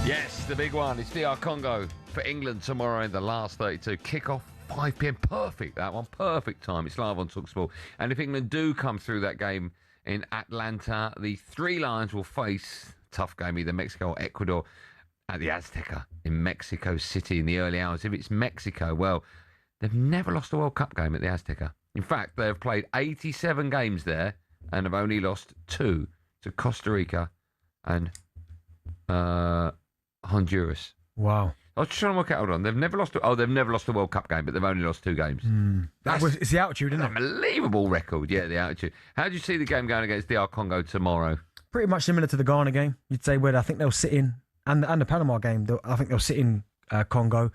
Yes, the big one. It's DR Congo for England tomorrow in the last 32. Kick-off 5 p.m. Perfect, that one. Perfect time. It's live on talkSPORT. And if England do come through that game in Atlanta, the Three Lions will face, tough game, either Mexico or Ecuador at the Azteca in Mexico City in the early hours. If it's Mexico, well, they've never lost a World Cup game at the Azteca. In fact, they've played 87 games there and have only lost 2 to Costa Rica and Honduras. Wow. I was just trying to work out. Hold on. They've never lost a World Cup game, but they've only lost 2 games. It's the altitude, isn't it? Unbelievable record. Yeah, the altitude. How do you see the game going against DR Congo tomorrow? Pretty much similar to the Ghana game. You'd say where I think they'll sit in, and the Panama game. I think they'll sit in Congo,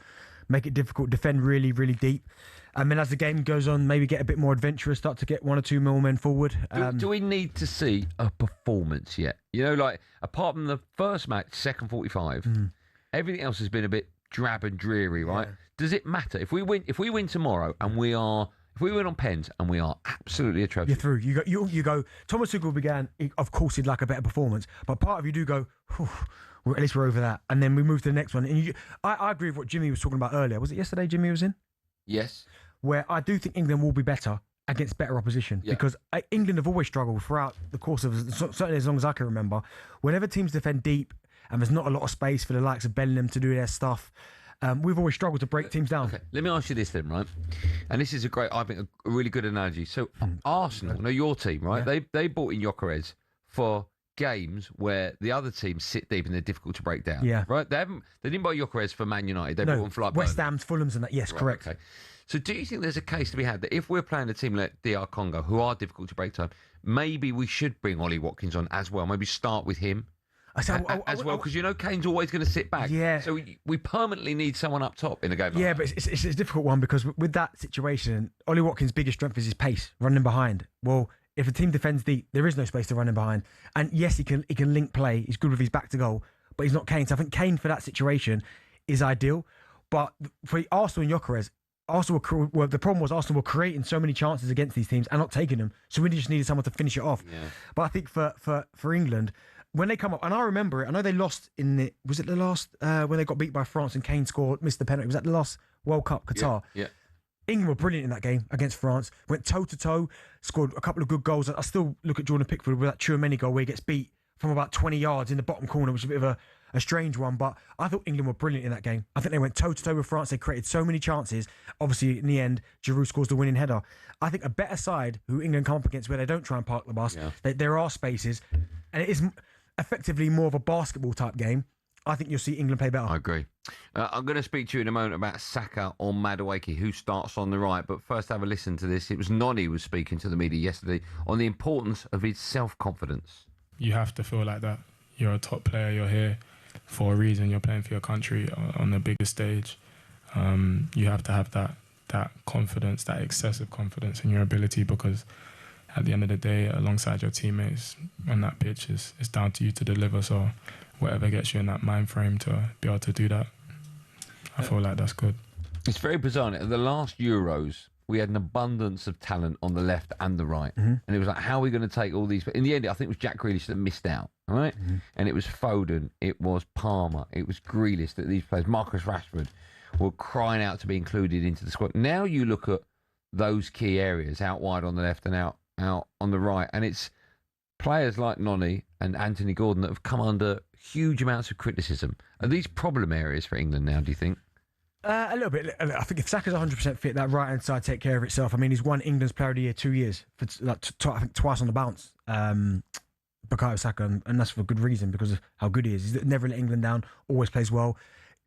make it difficult, defend really, really deep. And then as the game goes on, maybe get a bit more adventurous, start to get 1 or 2 more men forward. Do we need to see a performance yet? You know, like, apart from the first match, second 45, everything else has been a bit drab and dreary, right? Yeah. Does it matter? If we win tomorrow and if we win on pens and we are absolutely atrocious. You're through. You go, Thomas Tuchel began, of course he'd like a better performance, but part of you do go, at least we're over that. And then we move to the next one. And I agree with what Jimmy was talking about earlier. Was it yesterday Jimmy was in? Yes. Where I do think England will be better against better opposition, because England have always struggled throughout the course of, certainly as long as I can remember, whenever teams defend deep and there's not a lot of space for the likes of Bellingham to do their stuff, we've always struggled to break teams down. Okay, let me ask you this then, right? And this is I think, a really good analogy. So Arsenal, your team, right? Yeah. They bought in Gyökeres for games where the other teams sit deep and they're difficult to break down. Yeah. Right? They didn't buy Gyökeres for Man United. They bought them for like West Ham's, Fulham's and that. Yes, right, correct. Okay. So do you think there's a case to be had that if we're playing a team like DR Congo, who are difficult to break down, maybe we should bring Ollie Watkins on as well? Maybe start with him as well, because Kane's always going to sit back. Yeah. So we permanently need someone up top in a game like that. But it's a difficult one, because with that situation, Ollie Watkins' biggest strength is his pace, running behind. Well, if a team defends deep, there is no space to run in behind. And yes, he can link play. He's good with his back to goal, but he's not Kane. So I think Kane for that situation is ideal. But for Arsenal and Gyökeres, the problem was Arsenal were creating so many chances against these teams and not taking them. So we just needed someone to finish it off. Yeah. But I think for England, when they come up, and I remember it, I know they lost was it the last, when they got beat by France and Kane missed the penalty? Was that the last World Cup, Qatar? Yeah. England were brilliant in that game against France. Went toe-to-toe, scored a couple of good goals. I still look at Jordan Pickford with that Tchouaméni goal where he gets beat from about 20 yards in the bottom corner, which is a bit of a strange one. But I thought England were brilliant in that game. I think they went toe-to-toe with France. They created so many chances. Obviously, in the end, Giroud scores the winning header. I think a better side who England come up against, where they don't try and park the bus, there are spaces, and it is effectively more of a basketball-type game. I think you'll see England play better. I agree. I'm going to speak to you in a moment about Saka or Madueke, who starts on the right. But first, have a listen to this. It was Noni who was speaking to the media yesterday on the importance of his self-confidence. You have to feel like that. You're a top player. You're here for a reason. You're playing for your country on the biggest stage. You have to have that confidence, that excessive confidence in your ability, because at the end of the day, alongside your teammates on that pitch, it's down to you to deliver. So whatever gets you in that mind frame to be able to do that, I feel like that's good. It's very bizarre. At the last Euros, we had an abundance of talent on the left and the right. Mm-hmm. And it was like, how are we going to take all these? In the end, I think it was Jack Grealish that missed out, all right? Mm-hmm. And it was Foden, it was Palmer, it was Grealish, that these players, Marcus Rashford, were crying out to be included into the squad. Now you look at those key areas, out wide on the left and out on the right, and it's players like Noni and Anthony Gordon that have come under huge amounts of criticism. Are these problem areas for England now, do you think? A little bit. I think if Saka's 100% fit, that right-hand side take care of itself. I mean, he's won England's Player of the Year 2 years, for I think twice on the bounce, Bukayo Saka, and that's for good reason, because of how good he is. He's never let England down, always plays well.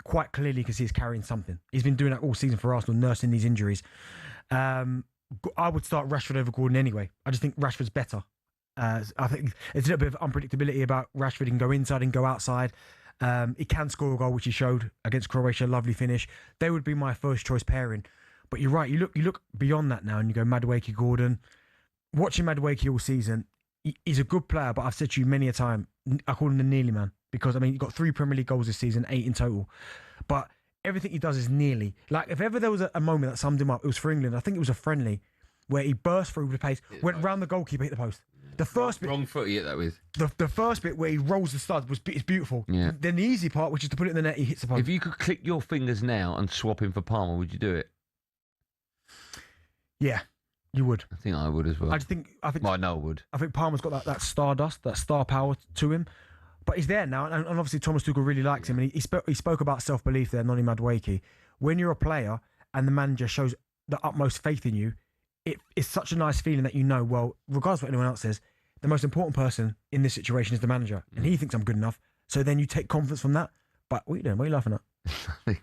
Quite clearly, you can see he's carrying something. He's been doing that all season for Arsenal, nursing these injuries. I would start Rashford over Gordon anyway. I just think Rashford's better. I think there's a little bit of unpredictability about Rashford. He can go inside and go outside. He can score a goal, which he showed against Croatia. Lovely finish. They would be my first choice pairing. But you're right. You look beyond that now, and you go Madueke, Gordon. Watching Madueke all season, he's a good player. But I've said to you many a time, I call him the nearly man, because I mean he got 3 Premier League goals this season, 8 in total. But everything he does is nearly. Like, if ever there was a moment that summed him up, it was for England. I think it was a friendly where he burst through the pace, went round the goalkeeper, hit the post. The first bit, Wrong foot he hit that with. the first bit where he rolls the stud is beautiful. Yeah. Then the easy part, which is to put it in the net, he hits the post. If you could click your fingers now and swap him for Palmer, would you do it? Yeah, you would. I think I would as well. I think. Well, I know I would. I think Palmer's got that stardust, that star power to him. But he's there now, and obviously Thomas Tuchel really likes him. And he spoke about self-belief there, Noni Madueke. When you're a player and the manager shows the utmost faith in you, it's such a nice feeling that you know, well, regardless of what anyone else says, the most important person in this situation is the manager. And he thinks I'm good enough. So then you take confidence from that. But what are you doing? What are you laughing at? What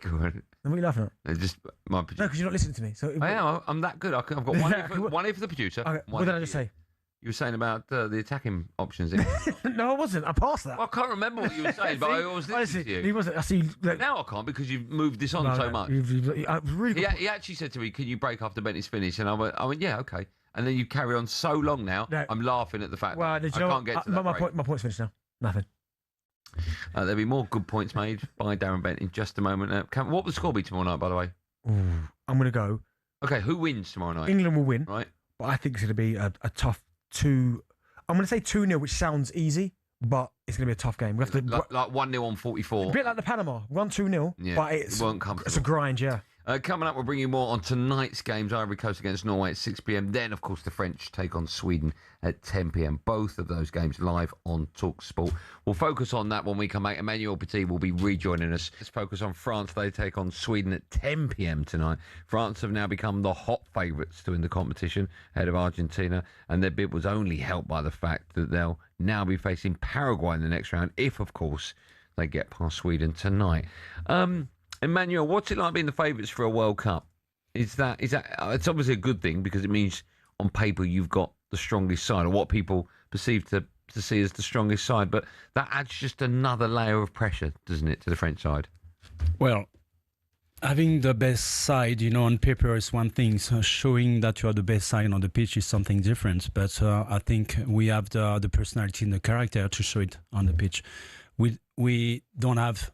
What are you laughing at? It's just my No, producer. because you're not listening to me. So I am. I'm that good. I've got one ear for the producer. Okay, one what did ear I for just you. say? You were saying about the attacking options. Well, No, I wasn't. I passed that. I can't remember what you were saying, but I always listen to He you. wasn't. I see. Look, Now I can't because you've moved this on so much. I was really good. He actually said to me, "Can you break after Bent is finished?" And I went, "Yeah, okay." And then you carry on so long now. No. I'm laughing at the fact Well, that did I you know can't what? get to that break. My point's finished now. Nothing. There'll be more good points made by Darren Bent in just a moment. What will the score be tomorrow night, by the way? Ooh, I'm going to go. Okay, who wins tomorrow night? England will win, Right. but I think it's going to be a tough 2. I'm going to say 2-0, which sounds easy, but it's going to be a tough game. We have to. Like 1-0 on 44. A bit like the Panama, 1-2-0, Yeah, but it weren't comfortable. it's a grind, yeah. Coming up, we'll bring you more on tonight's games. Ivory Coast against Norway at 6 p.m. Then, of course, the French take on Sweden at 10 p.m. Both of those games live on talkSPORT. We'll focus on that when we come back. Emmanuel Petit will be rejoining us. Let's focus on France. They take on Sweden at 10 p.m. tonight. France have now become the hot favourites to win the competition ahead of Argentina, and their bid was only helped by the fact that they'll now be facing Paraguay in the next round, if, of course, they get past Sweden tonight. Emmanuel, what's it like being the favourites for a World Cup? Is that it's obviously a good thing because it means on paper you've got the strongest side, or what people perceive to see as the strongest side, but that adds just another layer of pressure, doesn't it, to the French side? Well, having the best side, on paper is one thing. So showing that you are the best side on the pitch is something different. But I think we have the personality and the character to show it on the pitch. We don't have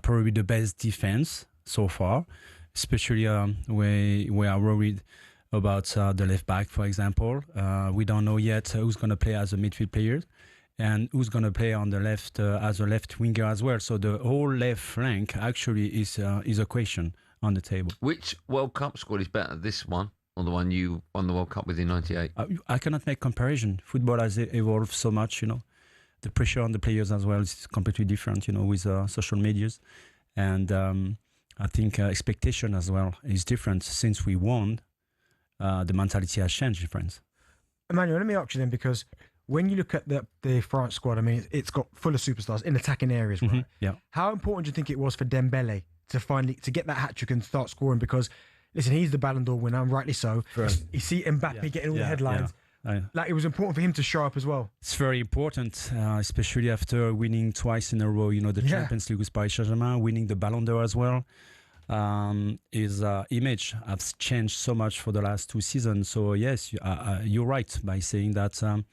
probably the best defense so far, especially we are worried about the left back, for example. We don't know yet who's going to play as a midfield player and who's going to play on the left as a left winger as well. So the whole left flank actually is a question on the table. Which World Cup squad is better, this one or the one you won the World Cup with in '98? I cannot make comparison. Football has evolved so much, The pressure on the players as well is completely different, with social medias. And I think expectation as well is different. Since we won, the mentality has changed in France. Emmanuel, let me ask you then, because when you look at the France squad, I mean, it's got full of superstars in attacking areas, right? Yeah. How important do you think it was for Dembele to get that hat-trick and start scoring? Because, listen, he's the Ballon d'Or winner, and rightly so. You see Mbappe getting all the headlines. Like, it was important for him to show up as well. It's very important, especially after winning twice in a row, the Champions League with Paris Saint-Germain, winning the Ballon d'Or as well. His image has changed so much for the last 2 seasons. So, yes, you're right by saying that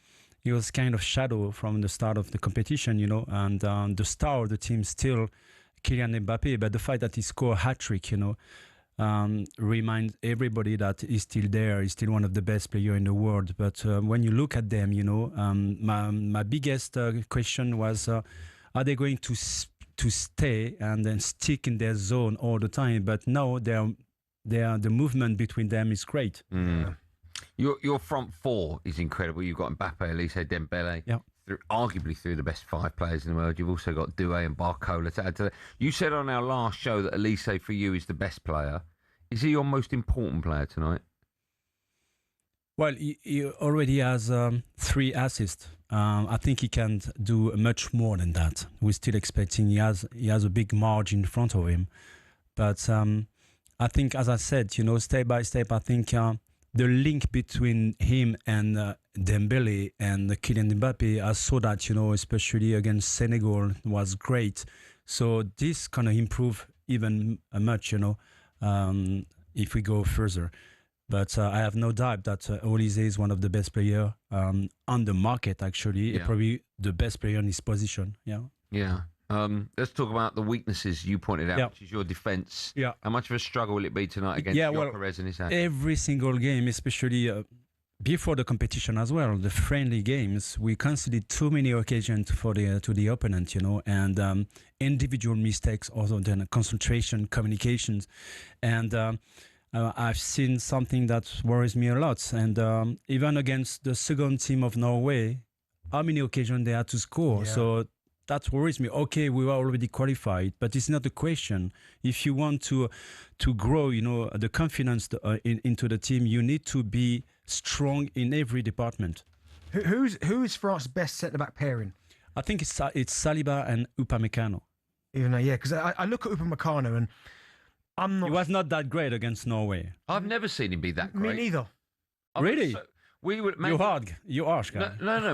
he was kind of shadow from the start of the competition, and the star of the team still Kylian Mbappe. But the fact that he scored a hat-trick, remind everybody that he's still there. He's still one of the best players in the world. But when you look at them, my biggest question was, are they going to stay and then stick in their zone all the time? But no, the movement between them is great. Mm. Your front four is incredible. You've got Mbappe, Elise, Dembele. Yeah. Arguably through the best 5 players in the world. You've also got Doué and Barcola to add to that. You said on our last show that Elise for you is the best player. Is he your most important player tonight? Well, he already has 3 assists. I think he can do much more than that. We're still expecting he has a big margin in front of him. But I think, as I said, step by step, I think the link between him and Dembele and Kylian Mbappe, I saw that, especially against Senegal, was great. So this kind of improve even much, if we go further. But I have no doubt that Olise is one of the best players on the market, actually. Yeah. Probably the best player in his position. Yeah. Yeah. Let's talk about the weaknesses you pointed out, which is your defence. Yeah. How much of a struggle will it be tonight against Gyökeres and his hand? Every single game, especially before the competition as well, the friendly games, we conceded too many occasions for to the opponent, and individual mistakes, also then concentration, communications, and I've seen something that worries me a lot. And even against the second team of Norway, how many occasions they had to score? Yeah. So that worries me. Okay, we were already qualified, but it's not a question. If you want to grow, the confidence into the team, you need to be strong in every department. Who is France's best centre-back pairing? I think it's Saliba and Upamecano. Even though, yeah, because I look at Upamecano and I'm not... He was not that great against Norway. I've never seen him be that great. Me neither. Really? We were. You harsh guy. No.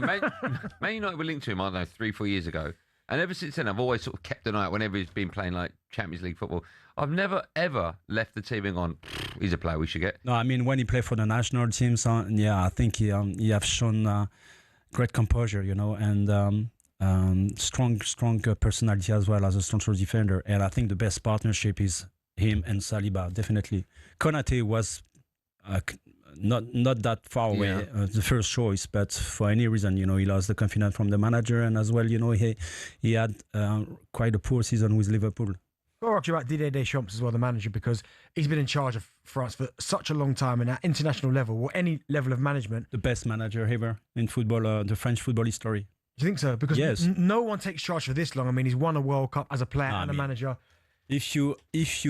Man United were linked to him, I don't know, 3-4 years ago. And ever since then, I've always sort of kept an eye out whenever he's been playing like Champions League football. I've never, ever left the team and gone, he's a player we should get. No, I mean, when he played for the national teams, I think he have shown great composure, and strong personality as well as a central defender. And I think the best partnership is him and Saliba, definitely. Konate was not that far away, the first choice, but for any reason, he lost the confidence from the manager, and as well, he had quite a poor season with Liverpool. I'll ask you about Didier Deschamps as well, the manager, because he's been in charge of France for such a long time, and at international level or any level of management. The best manager ever in football, the French football history. Do you think so? Because yes. No one takes charge for this long. I mean, he's won a World Cup as a player and a manager. If you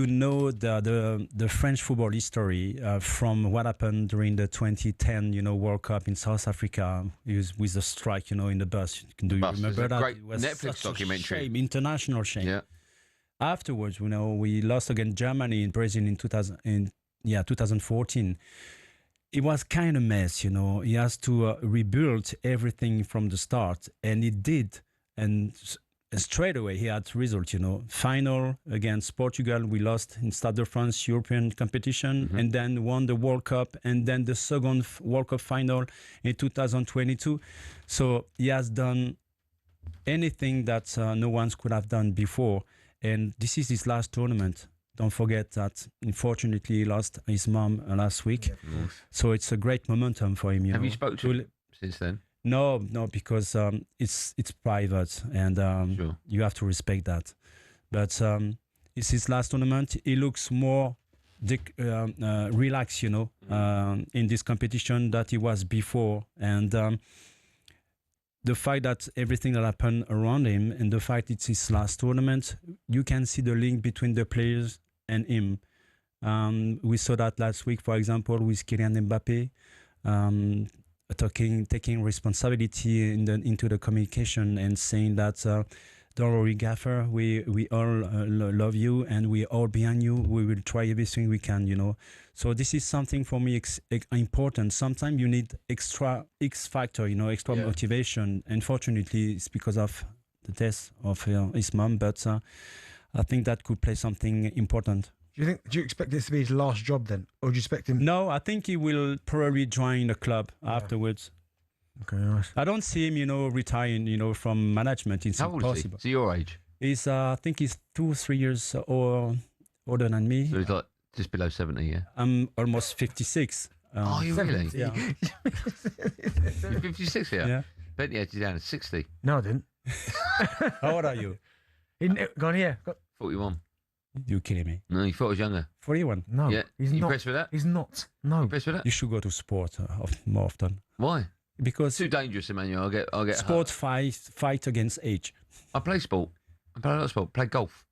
know the French football history from what happened during the 2010 World Cup in South Africa with the strike in the bus, do you remember that? Great it was Netflix documentary. Shame, international shame. Yeah. Afterwards, we lost against Germany in Brazil in 2014. It was kind of mess, He has to rebuild everything from the start, and he did, and straight away he had results, Final against Portugal, we lost in Stade de France European competition, and then won the World Cup, and then the second World Cup final in 2022. So he has done anything that no one could have done before, and this is his last tournament. Don't forget that, unfortunately, he lost his mom last week. Yeah, so it's a great momentum for him. Have you spoken to him since then? No, because it's private, and Sure. you have to respect that. But it's his last tournament. He looks more relaxed, in this competition that he was before. And the fact that everything that happened around him, and the fact it's his last tournament, you can see the link between the players and him. We saw that last week, for example, with Kylian Mbappe. Taking responsibility into the communication and saying that don't worry, Gaffer, we all love you and we all behind you. We will try everything we can, So this is something for me important. Sometimes you need extra X factor, extra motivation. Unfortunately, it's because of the death of his mom, but I think that could play something important. Do you expect this to be his last job then? Or do you expect him... No, I think he will probably join the club afterwards. Okay, nice. I don't see him, retiring, from management. It's How old impossible. is he? Is he your age? He's, I think he's 2-3 years older than me. So he's like just below 70, yeah? I'm almost 56. Oh, you really? Yeah. You're 56 here? Yeah. Bentley had you down at 60. No, I didn't. How old are you? Go on here. 41. You're kidding me. No, you thought I was younger. 41. No, Yeah. he's You not. impressed with that? He's not. No. Impressed with that? You should go to sport more often. Why? Because Too dangerous, Emmanuel. I'll get sport hurt. fight against age. I play sport. I play a lot of sport. Play golf.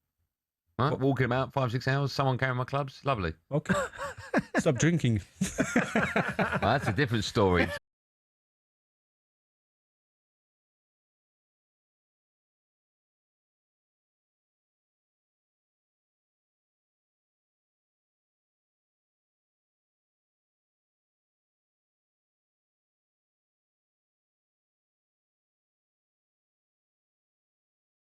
Right? Walking about 5-6 hours. Someone carrying my clubs. Lovely. Okay. Stop drinking. Well, that's a different story.